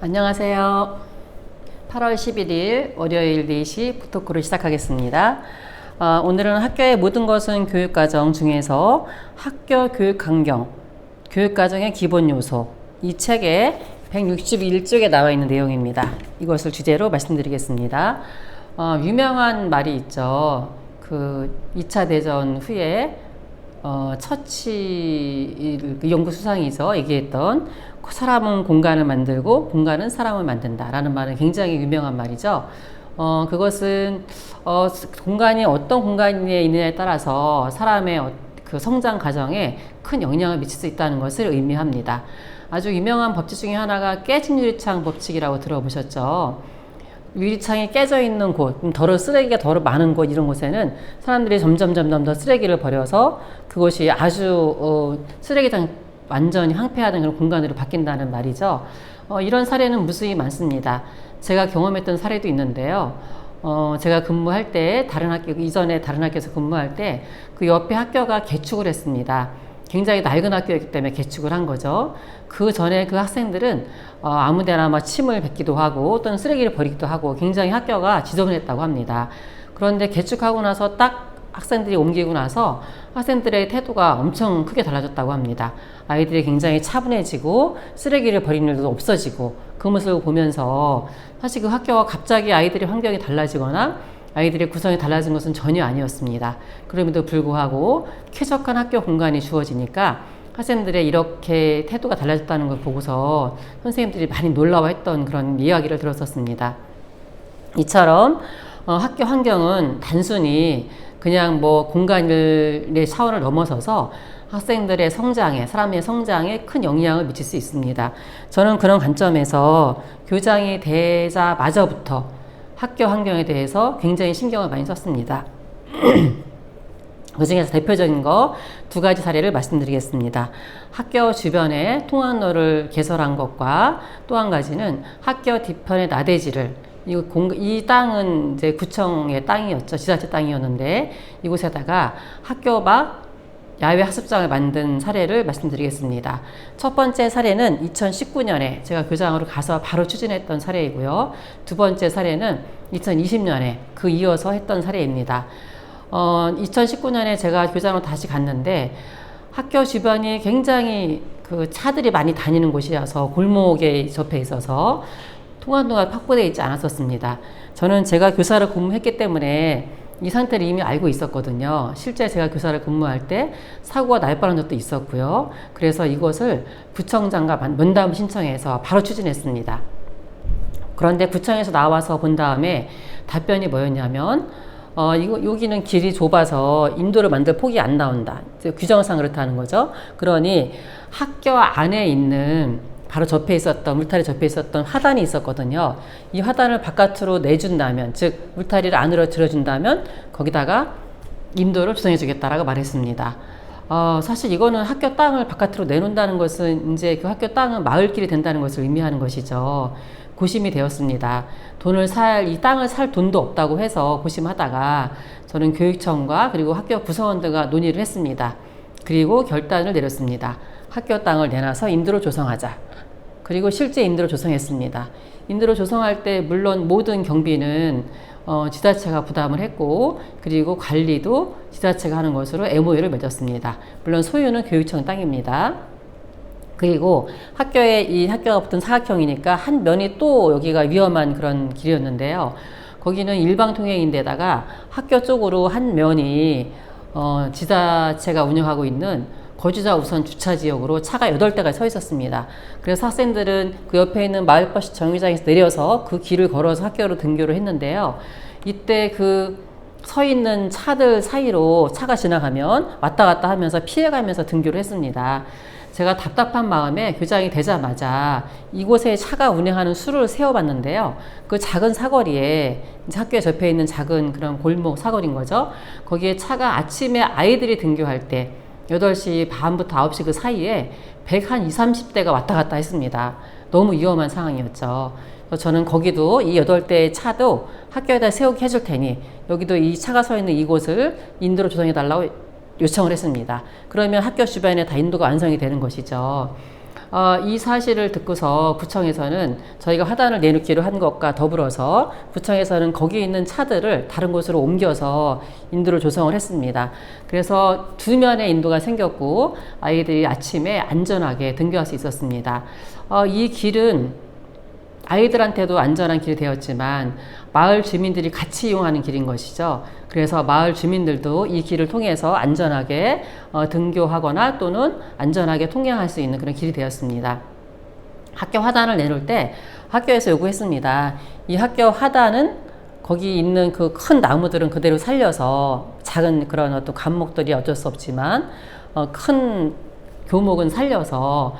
안녕하세요. 8월 11일 월요일 4시 부토크를 시작하겠습니다. 오늘은 학교의 모든 것은 교육과정 중에서 학교 교육환경, 교육과정의 기본 요소, 이 책의 161쪽에 나와 있는 내용입니다. 이것을 주제로 말씀드리겠습니다. 유명한 말이 있죠. 그 2차 대전 후에 처칠 연구수상이죠. 얘기했던 사람은 공간을 만들고 공간은 사람을 만든다 라는 말은 굉장히 유명한 말이죠. 그것은 공간이 어떤 공간에 있느냐에 따라서 사람의 그 성장 과정에 큰 영향을 미칠 수 있다는 것을 의미합니다. 아주 유명한 법칙 중에 하나가 깨진 유리창 법칙이라고 들어보셨죠. 유리창이 깨져 있는 곳, 쓰레기가 더 많은 곳, 이런 곳에는 사람들이 점점 더 쓰레기를 버려서 그곳이 아주 쓰레기장 완전히 황폐화된 그런 공간으로 바뀐다는 말이죠. 이런 사례는 무수히 많습니다. 제가 경험했던 사례도 있는데요. 제가 근무할 때 이전에 다른 학교에서 근무할 때 그 옆에 학교가 개축을 했습니다. 굉장히 낡은 학교였기 때문에 개축을 한 거죠. 그 전에 그 학생들은 아무데나 침을 뱉기도 하고 또는 쓰레기를 버리기도 하고 굉장히 학교가 지저분했다고 합니다. 그런데 개축하고 나서 딱 학생들이 옮기고 나서 학생들의 태도가 엄청 크게 달라졌다고 합니다. 아이들이 굉장히 차분해지고 쓰레기를 버리는 일도 없어지고, 그 모습을 보면서 사실 그 학교가 갑자기 아이들의 환경이 달라지거나 아이들의 구성이 달라진 것은 전혀 아니었습니다. 그럼에도 불구하고 쾌적한 학교 공간이 주어지니까 학생들의 이렇게 태도가 달라졌다는 걸 보고서 선생님들이 많이 놀라워했던 그런 이야기를 들었었습니다. 이처럼 학교 환경은 단순히 그냥 공간의 차원을 넘어서서 학생들의 성장에, 사람의 성장에 큰 영향을 미칠 수 있습니다. 저는 그런 관점에서 교장이 되자마자부터 학교 환경에 대해서 굉장히 신경을 많이 썼습니다. 그 중에서 대표적인 거 2가지 사례를 말씀드리겠습니다. 학교 주변에 통학로를 개설한 것과 또 한 가지는 학교 뒤편의 나대지를, 이 땅은 이제 구청의 땅이었죠. 지자체 땅이었는데 이곳에다가 학교 밖 야외 학습장을 만든 사례를 말씀드리겠습니다. 첫 번째 사례는 2019년에 제가 교장으로 가서 바로 추진했던 사례이고요. 두 번째 사례는 2020년에 그 이어서 했던 사례입니다. 2019년에 제가 교장으로 다시 갔는데 학교 주변이 굉장히 그 차들이 많이 다니는 곳이라서 골목에 접해 있어서 통학로가 확보되어 있지 않았었습니다. 저는 제가 교사를 근무했기 때문에 이 상태를 이미 알고 있었거든요. 실제 제가 교사를 근무할 때 사고가 날 뻔한 적도 있었고요. 그래서 이것을 구청장과 면담 신청해서 바로 추진했습니다. 그런데 구청에서 나와서 본 다음에 답변이 뭐였냐면 여기는 길이 좁아서 인도를 만들 폭이 안 나온다. 규정상 그렇다는 거죠. 그러니 학교 안에 있는 바로 물타리 접해 있었던 화단이 있었거든요. 이 화단을 바깥으로 내준다면, 즉 물타리를 안으로 들어준다면 거기다가 인도를 조성해 주겠다라고 말했습니다. 사실 이거는 학교 땅을 바깥으로 내놓는다는 것은 이제 그 학교 땅은 마을길이 된다는 것을 의미하는 것이죠. 고심이 되었습니다. 이 땅을 살 돈도 없다고 해서 고심하다가 저는 교육청과 그리고 학교 구성원들과 논의를 했습니다. 그리고 결단을 내렸습니다. 학교 땅을 내놔서 인도를 조성하자. 그리고 실제 인도를 조성했습니다. 인도를 조성할 때 물론 모든 경비는 지자체가 부담을 했고, 그리고 관리도 지자체가 하는 것으로 MOU를 맺었습니다. 물론 소유는 교육청 땅입니다. 그리고 학교가 붙은 사각형이니까 한 면이 또 여기가 위험한 그런 길이었는데요. 거기는 일방통행인데다가 학교 쪽으로 한 면이 지자체가 운영하고 있는 거주자 우선 주차지역으로 차가 8대가 서 있었습니다. 그래서 학생들은 그 옆에 있는 마을버스 정류장에서 내려서 그 길을 걸어서 학교로 등교를 했는데요. 이때 그 서 있는 차들 사이로 차가 지나가면 왔다 갔다 하면서 피해가면서 등교를 했습니다. 제가 답답한 마음에 교장이 되자마자 이곳에 차가 운행하는 수를 세워봤는데요. 그 작은 사거리에 학교에 접해 있는 작은 그런 골목 사거리인 거죠. 거기에 차가 아침에 아이들이 등교할 때 8시 반부터 9시 그 사이에 120-30대가 왔다 갔다 했습니다. 너무 위험한 상황이었죠. 저는 거기도 이 8대의 차도 학교에다 세우게 해줄 테니 여기도 이 차가 서 있는 이곳을 인도로 조성해 달라고 요청을 했습니다. 그러면 학교 주변에 다 인도가 완성이 되는 것이죠. 이 사실을 듣고서 구청에서는 저희가 화단을 내놓기로 한 것과 더불어서 구청에서는 거기 있는 차들을 다른 곳으로 옮겨서 인도를 조성을 했습니다. 그래서 두 면의 인도가 생겼고 아이들이 아침에 안전하게 등교할 수 있었습니다. 이 길은 아이들한테도 안전한 길이 되었지만 마을 주민들이 같이 이용하는 길인 것이죠. 그래서 마을 주민들도 이 길을 통해서 안전하게 등교하거나 또는 안전하게 통행할 수 있는 그런 길이 되었습니다. 학교 화단을 내놓을 때 학교에서 요구했습니다. 이 학교 화단은 거기 있는 그 큰 나무들은 그대로 살려서 작은 그런 어떤 관목들이 어쩔 수 없지만 큰 교목은 살려서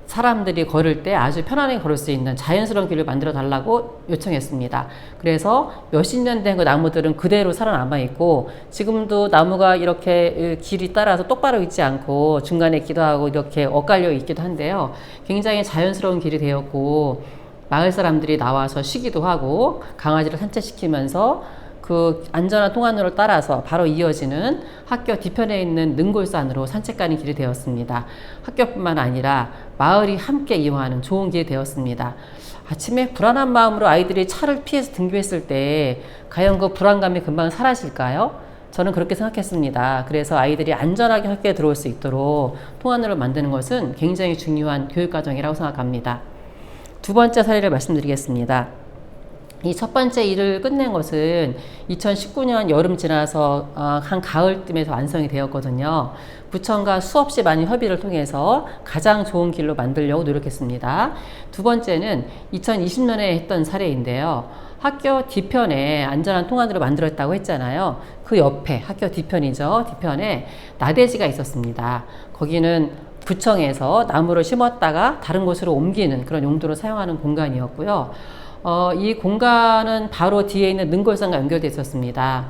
사람들이 걸을 때 아주 편안하게 걸을 수 있는 자연스러운 길을 만들어 달라고 요청했습니다. 그래서 몇십 년 된 그 나무들은 그대로 살아남아 있고 지금도 나무가 이렇게 길이 따라서 똑바로 있지 않고 중간에 있기도 하고 이렇게 엇갈려 있기도 한데요. 굉장히 자연스러운 길이 되었고 마을 사람들이 나와서 쉬기도 하고 강아지를 산책시키면서 그 안전한 통학로를 따라서 바로 이어지는 학교 뒤편에 있는 능골산으로 산책 가는 길이 되었습니다. 학교뿐만 아니라 마을이 함께 이용하는 좋은 길이 되었습니다. 아침에 불안한 마음으로 아이들이 차를 피해서 등교했을 때 과연 그 불안감이 금방 사라질까요? 저는 그렇게 생각했습니다. 그래서 아이들이 안전하게 학교에 들어올 수 있도록 통학로를 만드는 것은 굉장히 중요한 교육과정이라고 생각합니다. 두 번째 사례를 말씀드리겠습니다. 이 첫 번째 일을 끝낸 것은 2019년 여름 지나서 한 가을쯤에서 완성이 되었거든요. 구청과 수없이 많은 협의를 통해서 가장 좋은 길로 만들려고 노력했습니다. 두 번째는 2020년에 했던 사례인데요. 학교 뒤편에 안전한 통학로를 만들었다고 했잖아요. 그 옆에 학교 뒤편이죠. 뒤편에 나대지가 있었습니다. 거기는 구청에서 나무를 심었다가 다른 곳으로 옮기는 그런 용도로 사용하는 공간이었고요. 이 공간은 바로 뒤에 있는 능골산과 연결되어 있었습니다.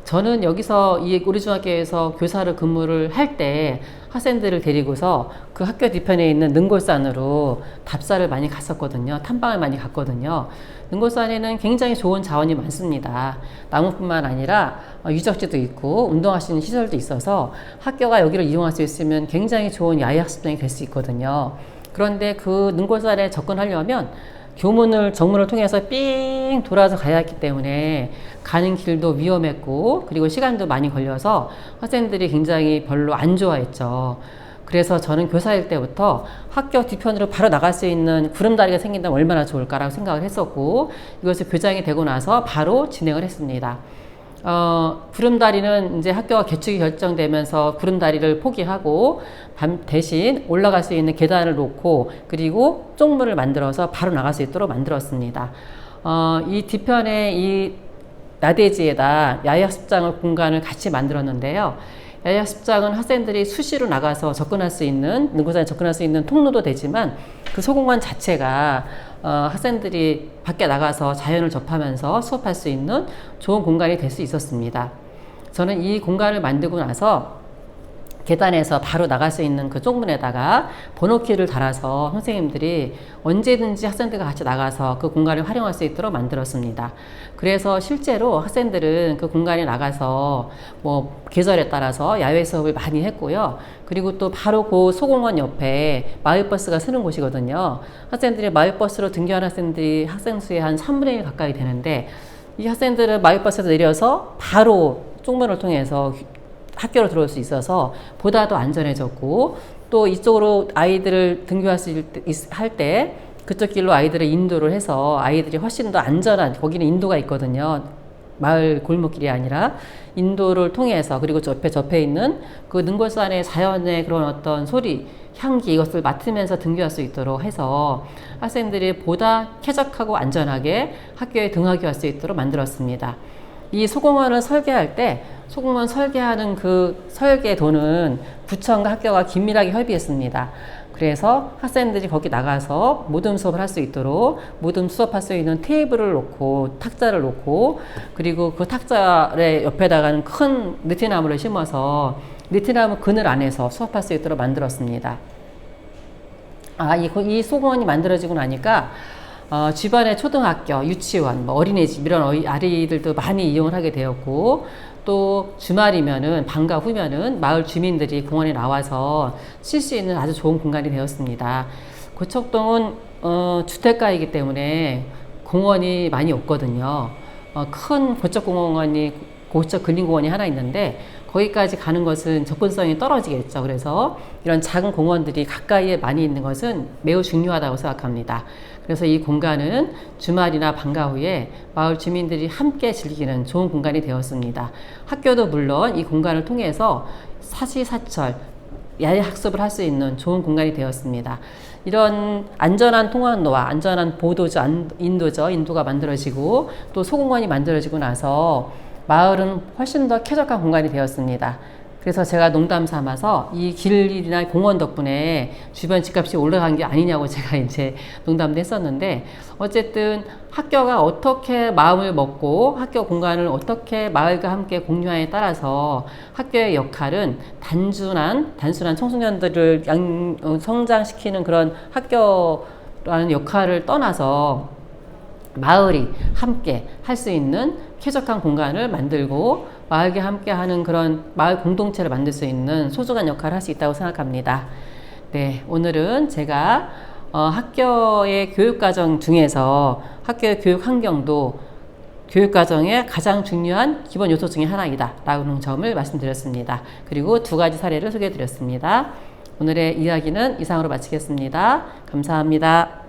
저는 여기서 우리 중학교에서 교사를 근무를 할 때 학생들을 데리고서 그 학교 뒤편에 있는 능골산으로 답사를 많이 갔었거든요. 탐방을 많이 갔거든요. 능골산에는 굉장히 좋은 자원이 많습니다. 나무뿐만 아니라 유적지도 있고 운동할 수 있는 시설도 있어서 학교가 여기를 이용할 수 있으면 굉장히 좋은 야외학습장이 될 수 있거든요. 그런데 그 능골산에 접근하려면 정문을 통해서 삥 돌아서 가야 했기 때문에 가는 길도 위험했고 그리고 시간도 많이 걸려서 학생들이 굉장히 별로 안 좋아했죠. 그래서 저는 교사일 때부터 학교 뒤편으로 바로 나갈 수 있는 구름다리가 생긴다면 얼마나 좋을까라고 생각을 했었고 이것이 교장이 되고 나서 바로 진행을 했습니다. 구름다리는 이제 학교가 개축이 결정되면서 구름다리를 포기하고 대신 올라갈 수 있는 계단을 놓고 그리고 쪽문을 만들어서 바로 나갈 수 있도록 만들었습니다. 이 뒤편에 이 나대지에다 야외학습장을 공간을 같이 만들었는데요. 야외학습장은 학생들이 수시로 나가서 접근할 수 있는 능골산에 접근할 수 있는 통로도 되지만 그 소공간 자체가 학생들이 밖에 나가서 자연을 접하면서 수업할 수 있는 좋은 공간이 될 수 있었습니다. 저는 이 공간을 만들고 나서 계단에서 바로 나갈 수 있는 그 쪽문에다가 번호키를 달아서 선생님들이 언제든지 학생들과 같이 나가서 그 공간을 활용할 수 있도록 만들었습니다. 그래서 실제로 학생들은 그 공간에 나가서 뭐 계절에 따라서 야외 수업을 많이 했고요. 그리고 또 바로 그 소공원 옆에 마을버스가 서는 곳이거든요. 학생들이 마을버스로 등교하는 학생들이 학생 수의 한 3분의 1 가까이 되는데 이 학생들은 마을버스에서 내려서 바로 쪽문을 통해서 학교로 들어올 수 있어서 보다 더 안전해졌고 또 이쪽으로 아이들을 등교할 수 할 때 그쪽 길로 아이들을 인도를 해서 아이들이 훨씬 더 안전한 거기는 인도가 있거든요. 마을 골목길이 아니라 인도를 통해서 그리고 옆에 접해 있는 그 능골산의 자연의 그런 어떤 소리, 향기 이것을 맡으면서 등교할 수 있도록 해서 학생들이 보다 쾌적하고 안전하게 학교에 등하교할 수 있도록 만들었습니다. 이 소공원을 설계할 때 소공원 설계하는 그 설계도는 구청과 학교가 긴밀하게 협의했습니다. 그래서 학생들이 거기 나가서 모둠 수업을 할 수 있도록 모둠 수업할 수 있는 테이블을 놓고 탁자를 놓고 그리고 그 탁자의 옆에다가는 큰 느티나무를 심어서 느티나무 그늘 안에서 수업할 수 있도록 만들었습니다. 이 소공원이 만들어지고 나니까 주변의 초등학교, 유치원, 어린이집 이런 아이들도 많이 이용을 하게 되었고 또 주말이면은 방과 후면은 마을 주민들이 공원에 나와서 쉴 수 있는 아주 좋은 공간이 되었습니다. 고척동은 주택가이기 때문에 공원이 많이 없거든요. 큰 고척 근린공원이 하나 있는데 거기까지 가는 것은 접근성이 떨어지겠죠. 그래서 이런 작은 공원들이 가까이에 많이 있는 것은 매우 중요하다고 생각합니다. 그래서 이 공간은 주말이나 방과 후에 마을 주민들이 함께 즐기는 좋은 공간이 되었습니다. 학교도 물론 이 공간을 통해서 사시사철 야외 학습을 할 수 있는 좋은 공간이 되었습니다. 이런 안전한 통학로와 안전한 인도가 만들어지고 또 소공원이 만들어지고 나서 마을은 훨씬 더 쾌적한 공간이 되었습니다. 그래서 제가 농담 삼아서 이 길이나 공원 덕분에 주변 집값이 올라간 게 아니냐고 제가 이제 농담도 했었는데, 어쨌든 학교가 어떻게 마음을 먹고 학교 공간을 어떻게 마을과 함께 공유하에 따라서 학교의 역할은 단순한 청소년들을 성장시키는 그런 학교라는 역할을 떠나서 마을이 함께 할 수 있는 쾌적한 공간을 만들고 마을과 함께 하는 그런 마을 공동체를 만들 수 있는 소중한 역할을 할 수 있다고 생각합니다. 네, 오늘은 제가 학교의 교육과정 중에서 학교의 교육 환경도 교육과정의 가장 중요한 기본 요소 중에 하나이다 라는 점을 말씀드렸습니다. 그리고 2가지 사례를 소개해 드렸습니다. 오늘의 이야기는 이상으로 마치겠습니다. 감사합니다.